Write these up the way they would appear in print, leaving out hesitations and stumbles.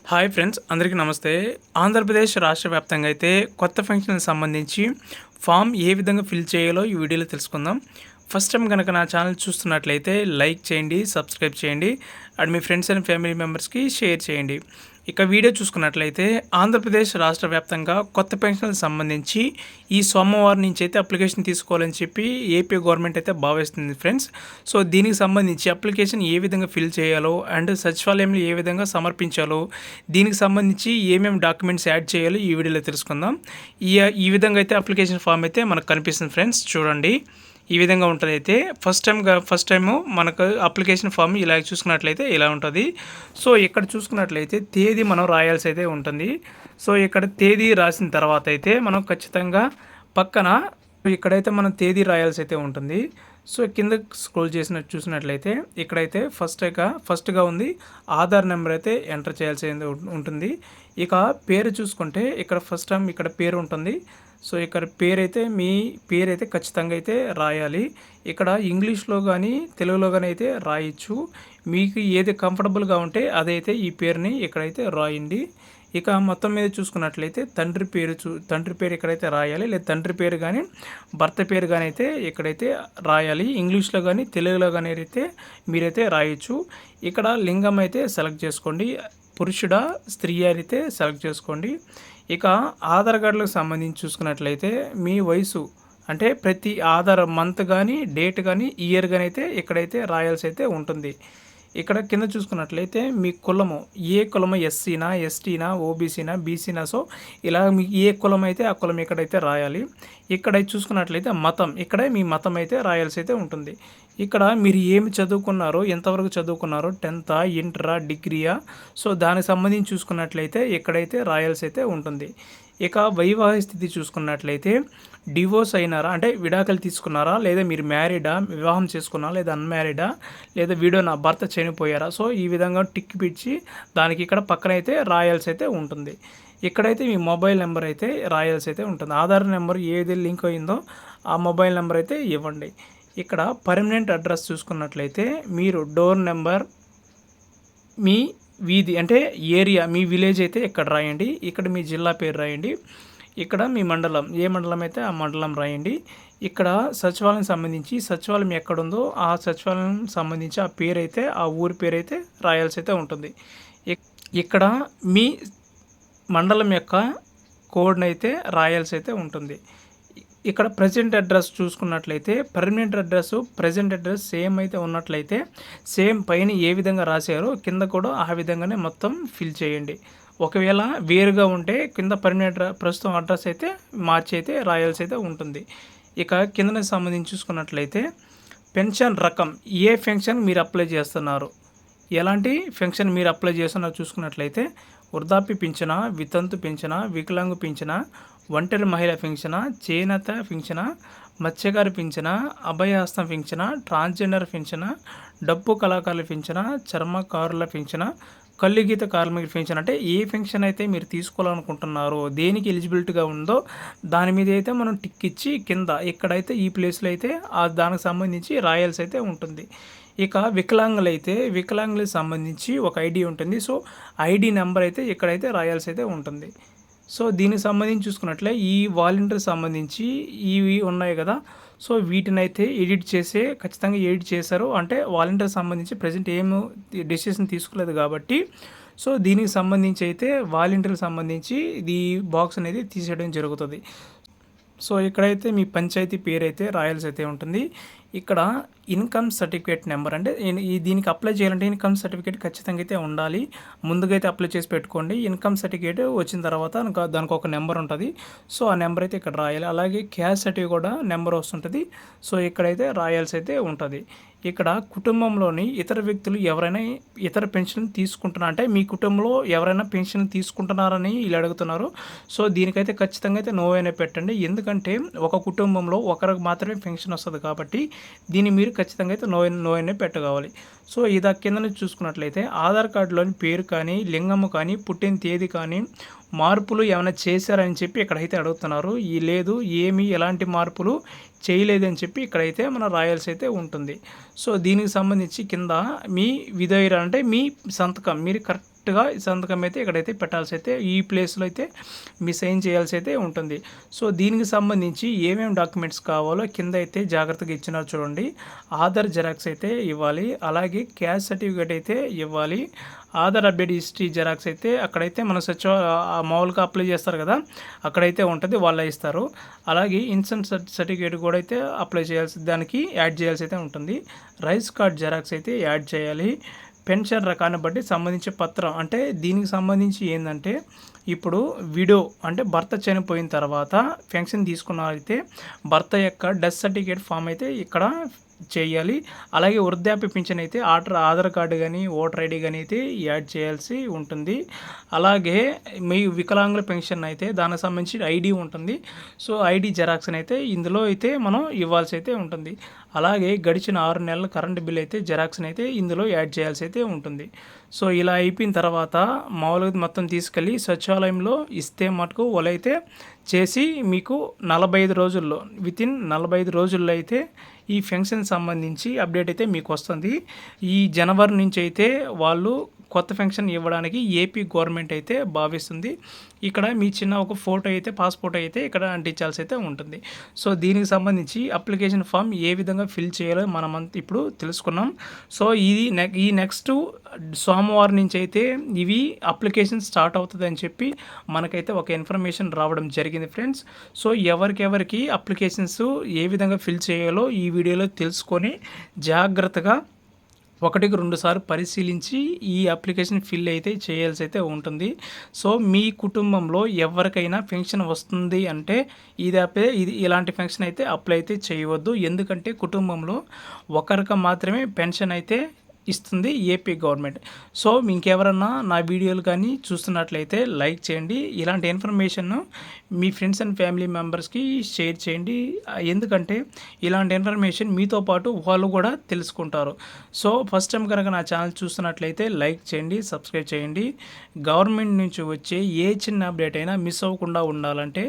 Hi friends, అందరికీ నమస్తే. ఆంధ్రప్రదేశ్ రాష్ట్ర వ్యాప్తంగా అయితే కొత్త ఫంక్షన్‌కి సంబంధించి ఫామ్ ఏ విధంగా ఫిల్ చేయాలో ఈ వీడియోలో తెలుసుకుందాం. ఫస్ట్ టైం గనక నా ఛానల్ చూస్తున్నట్లయితే లైక్ చేయండి, సబ్స్క్రైబ్ చేయండి and me friends and family మెంబర్స్‌కి షేర్ చేయండి. ఇక వీడియో చూసుకున్నట్లయితే ఆంధ్రప్రదేశ్ రాష్ట్ర వ్యాప్తంగా కొత్త పెన్షన్‌కి సంబంధించి ఈ సోమవారం నుంచి అయితే అప్లికేషన్ తీసుకోవాలని చెప్పి ఏపీ గవర్నమెంట్ అయితే భావిస్తుంది ఫ్రెండ్స్. సో దీనికి సంబంధించి అప్లికేషన్ ఏ విధంగా ఫిల్ చేయాలో అండ్ సచివాలయంలో ఏ విధంగా సమర్పించాలో, దీనికి సంబంధించి ఏమేమి డాక్యుమెంట్స్ యాడ్ చేయాలో ఈ వీడియోలో తెలుసుకుందాం. ఈ విధంగా అయితే అప్లికేషన్ ఫామ్ అయితే మనకు కనిపిస్తుంది ఫ్రెండ్స్. చూడండి, ఈ విధంగా ఉంటుంది. అయితే ఫస్ట్ టైము మనకు అప్లికేషన్ ఫామ్ ఇలా చూసుకున్నట్లయితే ఇలా ఉంటుంది. సో ఇక్కడ చూసుకున్నట్లయితే తేదీ మనం రాయాల్సి అయితే ఉంటుంది. సో ఇక్కడ తేదీ రాసిన తర్వాత అయితే మనం ఖచ్చితంగా పక్కన ఇక్కడైతే మనం తేదీ రాయాల్సి అయితే ఉంటుంది. సో కింద స్క్రోల్ చూసినట్లయితే ఇక్కడైతే ఫస్ట్గా ఉంది ఆధార్ నెంబర్ అయితే ఎంటర్ చేయాల్సి ఉంటుంది. ఇక పేరు చూసుకుంటే ఇక్కడ ఫస్ట్ టైం ఇక్కడ పేరు ఉంటుంది. సో ఇక్కడ మీ పేరైతే ఖచ్చితంగా అయితే రాయాలి. ఇక్కడ ఇంగ్లీష్లో కానీ తెలుగులో కానీ అయితే రాయొచ్చు. మీకు ఏది కంఫర్టబుల్గా ఉంటే అదైతే ఈ పేరుని ఇక్కడైతే రాయండి. ఇక మొత్తం మీద చూసుకున్నట్లయితే తండ్రి పేరు ఇక్కడైతే రాయాలి, లేదా తండ్రి పేరు కానీ భర్త పేరు కానీ అయితే ఇక్కడైతే రాయాలి. ఇంగ్లీష్లో కానీ తెలుగులో కానీ అయితే మీరైతే రాయొచ్చు. ఇక్కడ లింగం అయితే సెలెక్ట్ చేసుకోండి, పురుషుడా స్త్రీ అయితే సెలెక్ట్ చేసుకోండి. ఇక ఆధార్ కార్డులకు సంబంధించి చూసుకున్నట్లయితే మీ వయసు అంటే ప్రతి ఆధార్ మంత్ కానీ డేట్ కానీ ఇయర్ కానీ అయితే ఇక్కడైతే రాయాల్సి అయితే ఉంటుంది. ఇక్కడ కింద చూసుకున్నట్లయితే మీ కులము ఏ కులము, ఎస్సీనా, ఎస్టీనా, ఓబీసీనా, బీసీనా, సో ఇలా మీకు ఏ కులం అయితే ఆ కులం ఇక్కడైతే రాయాలి. ఇక్కడ చూసుకున్నట్లయితే మతం, ఇక్కడ మీ మతం అయితే రాయాల్సి అయితే ఉంటుంది. ఇక్కడ మీరు ఏమి చదువుకున్నారో, ఎంతవరకు చదువుకున్నారో, 10th, ఇంటరా, డిగ్రీయా, సో దానికి సంబంధించి చూసుకున్నట్లయితే ఇక్కడైతే రాయాల్సి అయితే ఉంటుంది. ఇక వైవాహిక స్థితి చూసుకున్నట్లయితే డివోర్స్ అయినారా అంటే విడాకులు తీసుకున్నారా, లేదా మీరు మ్యారీడా, వివాహం చేసుకున్నారా, లేదా అన్మ్యారీడా, లేదా నా భర్త చనిపోయారా, సో ఈ విధంగా టిక్ పిచ్చి దానికి ఇక్కడ పక్కన అయితే రాయాల్సి అయితే ఉంటుంది. ఇక్కడైతే మీ మొబైల్ నెంబర్ అయితే రాయాల్సి అయితే ఉంటుంది. ఆధార్ నెంబర్ ఏది లింక్ అయిందో ఆ మొబైల్ నెంబర్ అయితే ఇవ్వండి. ఇక్కడ పర్మనెంట్ అడ్రస్ చూసుకున్నట్లయితే మీరు డోర్ నెంబర్, మీ వీధి అంటే ఏరియా, మీ విలేజ్ అయితే ఇక్కడ రాయండి. ఇక్కడ మీ జిల్లా పేరు రాయండి. ఇక్కడ మీ మండలం, ఏ మండలం అయితే ఆ మండలం రాయండి. ఇక్కడ సచివాలయం సంబంధించి సచివాలయం ఎక్కడుందో ఆ సచివాలయం సంబంధించి ఆ పేరు అయితే ఆ ఊరి పేరు అయితే రాయాల్సి అయితే ఉంటుంది. ఇక్కడ మీ మండలం యొక్క కోడ్ని అయితే రాయాల్సి అయితే ఉంటుంది. ఇక్కడ ప్రజెంట్ అడ్రస్ చూసుకున్నట్లయితే permanent address present address same అయితే ఉన్నట్లయితే సేమ్ పైన ఏ విధంగా రాశారో కింద కూడా ఆ విధంగానే మొత్తం ఫిల్ చేయండి. ఒకవేళ వేరుగా ఉంటే కింద ప్రస్తుతం అడ్రస్ అయితే మార్చి అయితే రాయాల్సి అయితే ఉంటుంది. ఇక కిందకి సంబంధించి చూసుకున్నట్లయితే పెన్షన్ రకం, ఏ పెన్షన్ మీరు అప్లై చేస్తున్నారు, ఎలాంటి పెన్షన్ మీరు అప్లై చేస్తున్నారు చూసుకున్నట్లయితే వృద్ధాప్య పింఛన, వితంతు పింఛన, వికలాంగు పింఛన, ఒంటరి మహిళ పింఛన, చేనేత పింఛన, మత్స్యకారు పింఛన, అభయహస్తం పింఛన, ట్రాన్స్జెండర్ పింఛన, డప్పు కళాకారుల పింఛన, చర్మకారుల పింఛన, కల్లుగీత కార్మిక పెన్షన్ అంటే ఏ పెన్షన్ అయితే మీరు తీసుకోవాలనుకుంటున్నారో, దేనికి ఎలిజిబిలిటీగా ఉందో దాని మీద అయితే మనం టిక్ ఇచ్చి కింద ఇక్కడైతే ఈ ప్లేస్లో అయితే దానికి సంబంధించి రాయాల్సి అయితే ఉంటుంది. ఇక వికలాంగులకు సంబంధించి ఒక ఐడి ఉంటుంది. సో ఐడి నెంబర్ అయితే ఇక్కడైతే రాయాల్సి అయితే ఉంటుంది. సో దీనికి సంబంధించి చూసుకున్నట్లే ఈ వాలంటీర్ సంబంధించి ఇవి ఉన్నాయి కదా, సో వీటినైతే ఖచ్చితంగా ఎడిట్ చేశారు. అంటే వాలంటీర్ సంబంధించి ప్రజెంట్ ఏమో డెసిషన్ తీసుకోలేదు కాబట్టి సో దీనికి సంబంధించి అయితే వాలంటీర్కి సంబంధించి ఈ బాక్స్ అనేది తీసేయడం జరుగుతుంది. సో ఇక్కడైతే మీ పంచాయతీ పేరు అయితే రాయాల్సి అయితే ఉంటుంది. ఇక్కడ ఇన్కమ్ సర్టిఫికేట్ నెంబర్ అంటే దీనికి అప్లై చేయాలంటే ఇన్కమ్ సర్టిఫికేట్ ఖచ్చితంగా అయితే ఉండాలి. ముందుగా అయితే అప్లై చేసి పెట్టుకోండి. ఇన్కమ్ సర్టిఫికేట్ వచ్చిన తర్వాత దానికి ఒక నెంబర్ ఉంటుంది. సో ఆ నెంబర్ అయితే ఇక్కడ రాయాలి. అలాగే క్యాస్ట్ సర్టిఫికేట్ కూడా నెంబర్ వస్తుంటుంది. సో ఇక్కడైతే రాయాల్సి అయితే ఉంటుంది. ఇక్కడ కుటుంబంలోని ఇతర వ్యక్తులు ఎవరైనా ఇతర పెన్షన్ తీసుకుంటున్నారు అంటే మీ కుటుంబంలో ఎవరైనా పెన్షన్ తీసుకుంటున్నారని వీళ్ళు అడుగుతున్నారు. సో దీనికైతే ఖచ్చితంగా అయితే నో అనే పెట్టండి. ఎందుకంటే ఒక కుటుంబంలో ఒకరికి మాత్రమే పెన్షన్ వస్తుంది కాబట్టి దీన్ని మీరు ఖచ్చితంగా అయితే నో అనే పెట్టగవాలి. సో ఇది కింద చూసుకున్నట్లయితే ఆధార్ కార్డులోని పేరు కానీ, లింగము కానీ, పుట్టిన తేదీ కానీ మార్పులు ఏమైనా చేశారని చెప్పి ఇక్కడైతే అడుగుతున్నారు. లేదు, ఎలాంటి మార్పులు చేయలేదని చెప్పి ఇక్కడైతే మనం రాయాల్సి అయితే ఉంటుంది. సో దీనికి సంబంధించి కింద మీ విధేయురాలు అంటే మీ సంతకం, మీరు కరెక్ట్గా సంతకం అయితే ఇక్కడైతే పెట్టాల్సి అయితే ఈ ప్లేస్లో అయితే మీ సైన్ చేయాల్సి అయితే ఉంటుంది. సో దీనికి సంబంధించి ఏమేమి డాక్యుమెంట్స్ కావాలో కింద అయితే జాగ్రత్తగా ఇచ్చినారు చూడండి. ఆధార్ జెరాక్స్ అయితే ఇవ్వాలి, అలాగే క్యాస్ట్ సర్టిఫికేట్ అయితే ఇవ్వాలి. ఆధార్ అప్డేట్ హిస్టరీ జెరాక్స్ అయితే అక్కడైతే మన మామూలుగా అప్లై చేస్తారు కదా, అక్కడైతే ఉంటుంది, వాళ్ళే ఇస్తారు. అలాగే ఇన్సూరెన్స్ సర్టిఫికేట్ కూడా అయితే అప్లై చేయాల్సి, దానికి యాడ్ చేయాల్సి అయితే ఉంటుంది. రైస్ కార్డ్ జెరాక్స్ అయితే యాడ్ చేయాలి. పెన్షన్ రకాన్ని బట్టి సంబంధించే పత్రం, అంటే దీనికి సంబంధించి ఏంటంటే ఇప్పుడు విడో అంటే భర్త చనిపోయిన తర్వాత పెన్షన్ తీసుకున్న అయితే భర్త యొక్క డెత్ సర్టిఫికేట్ ఫామ్ అయితే ఇక్కడ చేయాలి. అలాగే వృద్ధాప్య పింఛన్ అయితే ఆధార్ కార్డు కానీ ఓటర్ ఐడి కానీ అయితే యాడ్ చేయాల్సి ఉంటుంది. అలాగే మీ వికలాంగుల పెన్షన్ అయితే దానికి సంబంధించి ఐడి ఉంటుంది. సో ఐడి జెరాక్స్ని అయితే ఇందులో అయితే మనం ఇవ్వాల్సి అయితే ఉంటుంది. అలాగే గడిచిన 6 నెలల కరెంటు బిల్ అయితే జెరాక్స్ని అయితే ఇందులో యాడ్ చేయాల్సి అయితే ఉంటుంది. సో ఇలా అయిపోయిన తర్వాత మామూలుగా మొత్తం తీసుకెళ్ళి సచివాలయంలో ఇస్తే మటుకు వాళ్ళైతే చేసి మీకు 45 రోజుల్లో వితిన్ 45 రోజుల్లో అయితే ఈ పెన్షన్ సంబంధించి అప్డేట్ అయితే మీకు వస్తుంది. ఈ జనవరి నుంచి అయితే వాళ్ళు కొత్త పెన్షన్ ఇవ్వడానికి ఏపీ గవర్నమెంట్ అయితే భావిస్తుంది. ఇక్కడ మీ చిన్న ఒక ఫోటో అయితే పాస్పోర్ట్ అయితే ఇక్కడ అంటించాల్సి అయితే ఉంటుంది. సో దీనికి సంబంధించి అప్లికేషన్ ఫామ్ ఏ విధంగా ఫిల్ చేయాలో మనం ఇప్పుడు తెలుసుకున్నాం. సో ఈ నెక్స్ట్ సోమవారం నుంచి అయితే ఇవి అప్లికేషన్ స్టార్ట్ అవుతుంది అని చెప్పి మనకైతే ఒక ఇన్ఫర్మేషన్ రావడం జరిగింది ఫ్రెండ్స్. సో ఎవరికెవరికి అప్లికేషన్స్ ఏ విధంగా ఫిల్ చేయాలో ఈ వీడియోలో తెలుసుకొని జాగ్రత్తగా 1-2 సార్లు పరిశీలించి ఈ అప్లికేషన్ ఫిల్ అయితే చేయాల్సి అయితే ఉంటుంది. సో మీ కుటుంబంలో ఎవరికైనా పెన్షన్ వస్తుంది అంటే ఇది ఇలాంటి పెన్షన్ అయితే అప్లై అయితే చేయవద్దు. ఎందుకంటే కుటుంబంలో ఒకరికి మాత్రమే పెన్షన్ అయితే ఇస్తుంది ఏపీ గవర్నమెంట్. సో ఇంకెవరన్నా నా వీడియోలు కానీ చూస్తున్నట్లయితే లైక్ చేయండి. ఇలాంటి information me friends and family మెంబర్స్కి షేర్ చేయండి. ఎందుకంటే ఇలాంటి ఇన్ఫర్మేషన్ మీతో పాటు వాళ్ళు కూడా తెలుసుకుంటారు. సో ఫస్ట్ టైం కనుక నా ఛానల్ చూస్తున్నట్లయితే లైక్ చేయండి, సబ్స్క్రైబ్ చేయండి. గవర్నమెంట్ నుంచి వచ్చే ఏ చిన్న అప్డేట్ అయినా మిస్ అవ్వకుండా ఉండాలంటే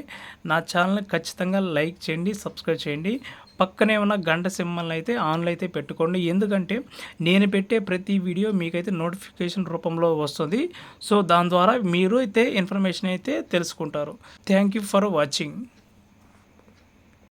నా ఛానల్ని ఖచ్చితంగా లైక్ చేయండి, సబ్స్క్రైబ్ చేయండి. పక్కనే ఉన్న గంట సింబల్ని అయితే ఆన్లో అయితే పెట్టుకోండి. ఎందుకంటే నేను పెట్టే ప్రతి వీడియో మీకైతే నోటిఫికేషన్ రూపంలో వస్తుంది. సో దాని ద్వారా మీరు అయితే ఇన్ఫర్మేషన్ అయితే తెలుసుకుంటారు. Thank you for watching.